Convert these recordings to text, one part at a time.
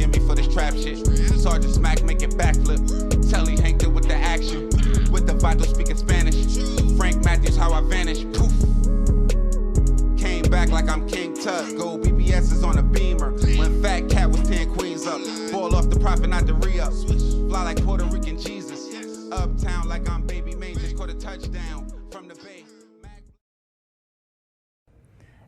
forgive me for this trap shit. Sergeant Smack making backflip. Telly Hank did with the action. With the Vato speaking Spanish. Frank Matthews, how I vanish. Poof. Came back like I'm King Tut. Gold BBS is on a beamer. When Fat Cat was 10 queens up. Ball off the profit, not the re-up. Fly like Puerto Rican Jesus. Uptown like I'm Baby Maine. Just caught a touchdown from the Bay.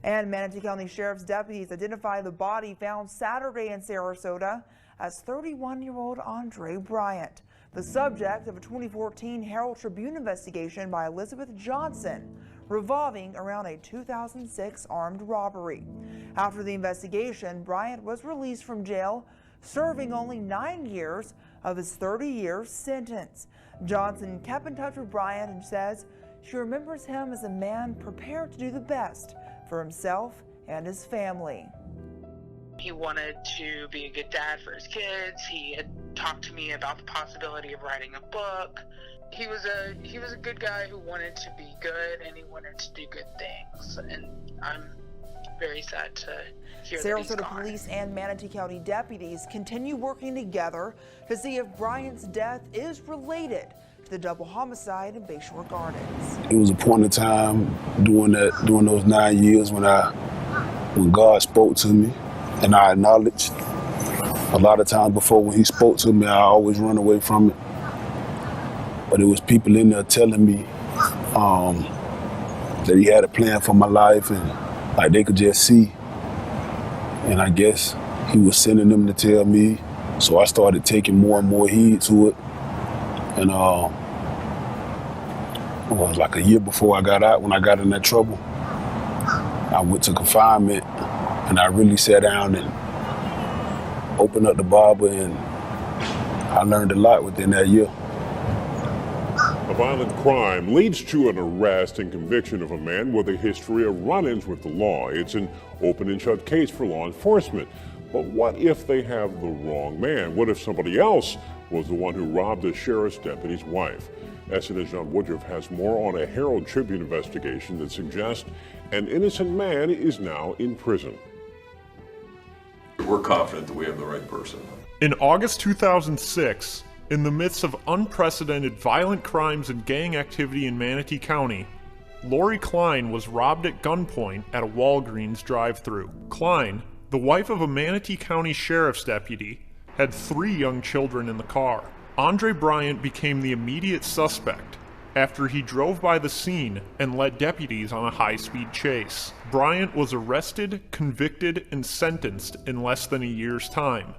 And Manatee County Sheriff's deputies identified the body found Saturday in Sarasota as 31-year-old Andre Bryant, the subject of a 2014 Herald Tribune investigation by Elizabeth Johnson revolving around a 2006 armed robbery. After the investigation, Bryant was released from jail, serving only 9 years of his 30-year sentence. Johnson kept in touch with Bryant and says she remembers him as a man prepared to do the best for himself and his family. He wanted to be a good dad for his kids. He had talked to me about the possibility of writing a book. He was a good guy who wanted to be good, and he wanted to do good things. And I'm very sad to hear that he's Sarasota gone. police and Manatee County deputies continue working together to see if Bryant's death is related to the double homicide in Bayshore Gardens. It was a point in time during those 9 years when God spoke to me, and I acknowledged. A lot of times before when he spoke to me, I always run away from it. But it was people in there telling me that he had a plan for my life, and like they could just see. And I guess he was sending them to tell me. So I started taking more and more heed to it. And it was like a year before I got out, when I got in that trouble. I went to confinement, and I really sat down and opened up the Bible, and I learned a lot within that year. A violent crime leads to an arrest and conviction of a man with a history of run-ins with the law. It's an open and shut case for law enforcement. But what if they have the wrong man? What if somebody else was the one who robbed a sheriff's deputy's wife? SNN's John Woodruff has more on a Herald Tribune investigation that suggests an innocent man is now in prison. We're confident that we have the right person. In August 2006, in the midst of unprecedented violent crimes and gang activity in Manatee County, Lori Klein was robbed at gunpoint at a Walgreens drive-thru. Klein, the wife of a Manatee County Sheriff's deputy, had 3 young children in the car. Andre Bryant became the immediate suspect after he drove by the scene and led deputies on a high-speed chase. Bryant was arrested, convicted, and sentenced in less than a year's time.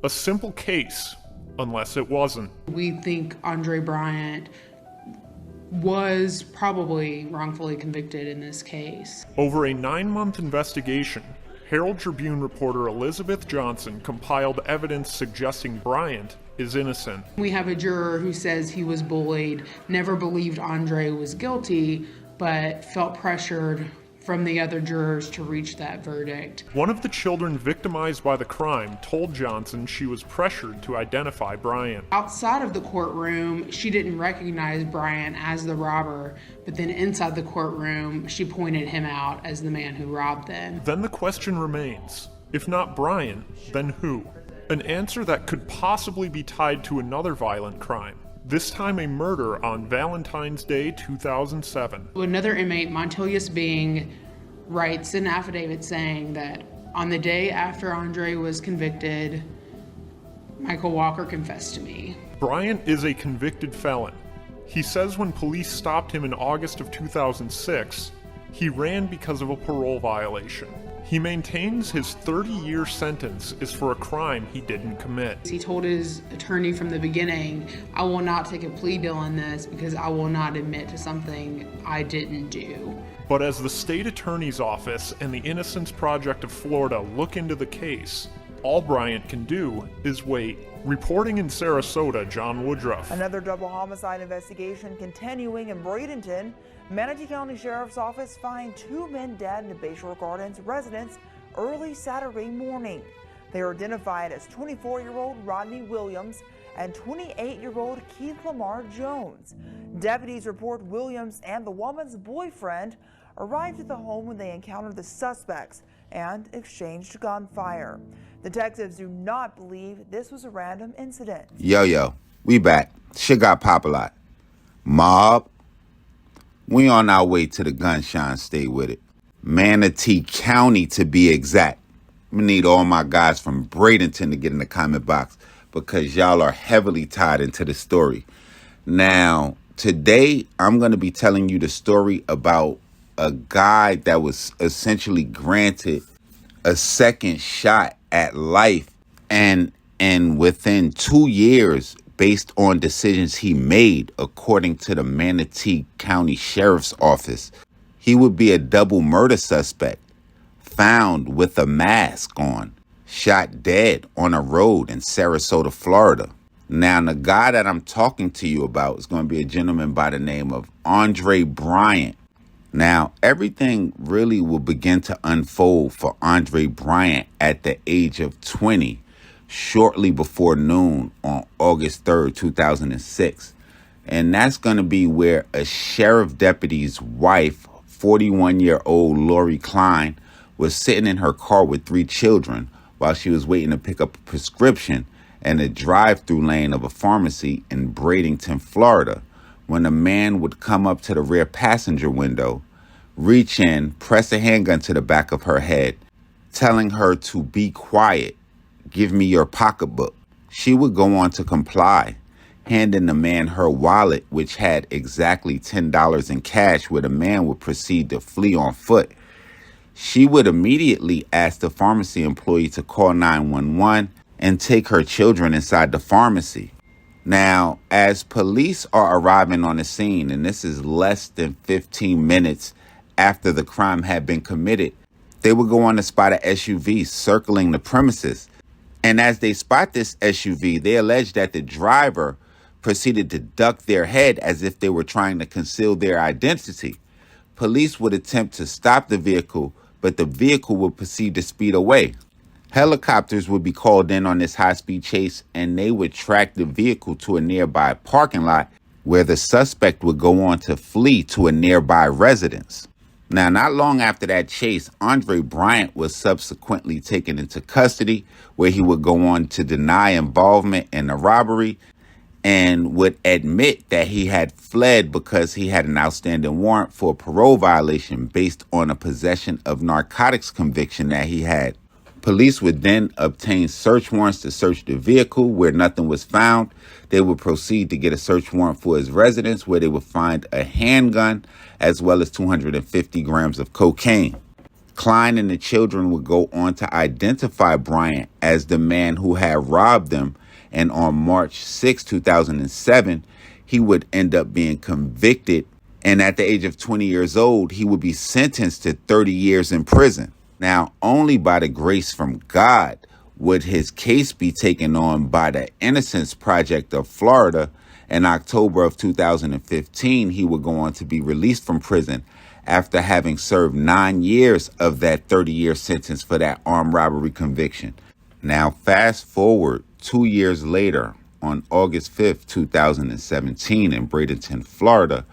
A simple case, unless it wasn't. We think Andre Bryant was probably wrongfully convicted in this case. Over a 9-month investigation, Herald Tribune reporter Elizabeth Johnson compiled evidence suggesting Bryant is innocent. We have a juror who says he was bullied, never believed Andre was guilty, but felt pressured from the other jurors to reach that verdict. One of the children victimized by the crime told Johnson she was pressured to identify Bryant. Outside of the courtroom, she didn't recognize Bryant as the robber, but then inside the courtroom, she pointed him out as the man who robbed them. Then the question remains, if not Bryant, then who? An answer that could possibly be tied to another violent crime. This time a murder on Valentine's Day 2007. Another inmate, Montelius Bing, writes an affidavit saying that on the day after Andre was convicted, Michael Walker confessed to me. Bryant is a convicted felon. He says when police stopped him in August of 2006, he ran because of a parole violation. He maintains his 30-year sentence is for a crime he didn't commit. He told his attorney from the beginning, I will not take a plea deal on this because I will not admit to something I didn't do. But as the state attorney's office and the Innocence Project of Florida look into the case, all Bryant can do is wait. Reporting in Sarasota, John Woodruff. Another double homicide investigation continuing in Bradenton. Manatee County Sheriff's Office fined 2 men dead in the Bayshore Gardens residence early Saturday morning. They are identified as 24-year-old Rodney Williams and 28-year-old Keith Lamar Jones. Deputies report Williams and the woman's boyfriend arrived at the home when they encountered the suspects and exchanged gunfire. Detectives do not believe this was a random incident. Yo, we back. Shit got Popalot. Mobb, we on our way to the gunshine. Stay with it. Manatee County, to be exact. I'm gonna need all my guys from Bradenton to get in the comment box because y'all are heavily tied into the story. Now, today, I'm going to be telling you the story about a guy that was essentially granted a second shot at life. And within 2 years, based on decisions he made, according to the Manatee County Sheriff's Office, he would be a double murder suspect found with a mask on, shot dead on a road in Sarasota, Florida. Now, the guy that I'm talking to you about is going to be a gentleman by the name of Andre Bryant. Now, everything really will begin to unfold for Andre Bryant at the age of 20, shortly before noon on August 3rd, 2006. And that's going to be where a sheriff deputy's wife, 41-year-old Lori Klein, was sitting in her car with 3 children while she was waiting to pick up a prescription in a drive-through lane of a pharmacy in Bradenton, Florida, when a man would come up to the rear passenger window, reach in, press a handgun to the back of her head, telling her to be quiet, give me your pocketbook. She would go on to comply, handing the man her wallet, which had exactly $10 in cash, where the man would proceed to flee on foot. She would immediately ask the pharmacy employee to call 911 and take her children inside the pharmacy. Now, as police are arriving on the scene, and this is less than 15 minutes after the crime had been committed, they would go on to spot an SUV circling the premises. And as they spot this SUV, they allege that the driver proceeded to duck their head as if they were trying to conceal their identity. Police would attempt to stop the vehicle, but the vehicle would proceed to speed away. Helicopters would be called in on this high-speed chase, and they would track the vehicle to a nearby parking lot where the suspect would go on to flee to a nearby residence. Now, not long after that chase, Andre Bryant was subsequently taken into custody, where he would go on to deny involvement in the robbery and would admit that he had fled because he had an outstanding warrant for a parole violation based on a possession of narcotics conviction that he had. Police would then obtain search warrants to search the vehicle where nothing was found. They would proceed to get a search warrant for his residence where they would find a handgun as well as 250 grams of cocaine. Klein and the children would go on to identify Bryant as the man who had robbed them, and on March 6, 2007, he would end up being convicted, and at the age of 20 years old, he would be sentenced to 30 years in prison. Now, only by the grace from God would his case be taken on by the Innocence Project of Florida. In October of 2015, he would go on to be released from prison after having served 9 years of that 30-year sentence for that armed robbery conviction. Now, fast forward 2 years later, on August 5th, 2017, in Bradenton, Florida,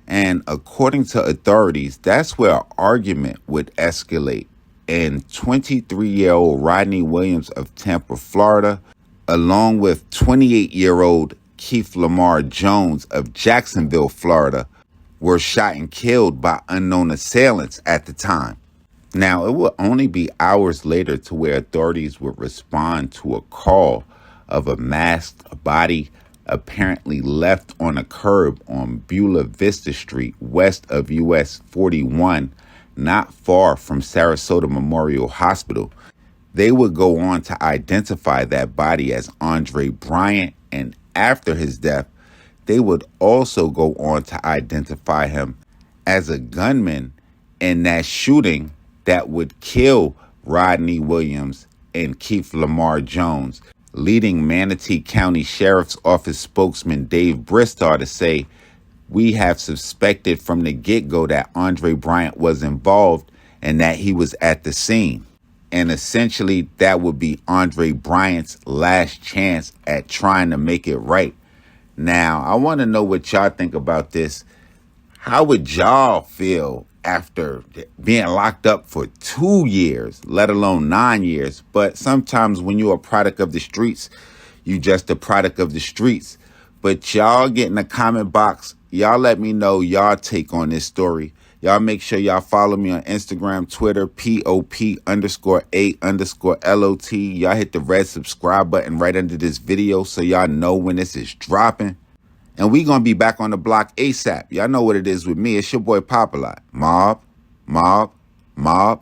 and according to authorities, that's where an argument would escalate. And 23-year-old Rodney Williams of Tampa, Florida, along with 28-year-old Keith Lamar Jones of Jacksonville, Florida, were shot and killed by unknown assailants at the time. Now, it would only be hours later to where authorities would respond to a call of a masked body apparently left on a curb on Beulah Vista Street, west of US 41, not far from Sarasota Memorial Hospital. They would go on to identify that body as Andre Bryant, and after his death, they would also go on to identify him as a gunman in that shooting that would kill Rodney Williams and Keith Lamar Jones, leading Manatee County Sheriff's Office spokesman Dave Bristow to say, "We have suspected from the get-go that Andre Bryant was involved and that he was at the scene." And essentially, that would be Andre Bryant's last chance at trying to make it right. Now, I want to know what y'all think about this. How would y'all feel after being locked up for 2 years, let alone 9 years? But sometimes when you're a product of the streets, you just a product of the streets. But y'all get in the comment box. Y'all let me know y'all take on this story. Y'all make sure y'all follow me on Instagram, Twitter, POP_A_LOT. Y'all hit the red subscribe button right under this video so y'all know when this is dropping. And we gonna be back on the block ASAP. Y'all know what it is with me. It's your boy Popalot. Mobb, Mobb, Mobb.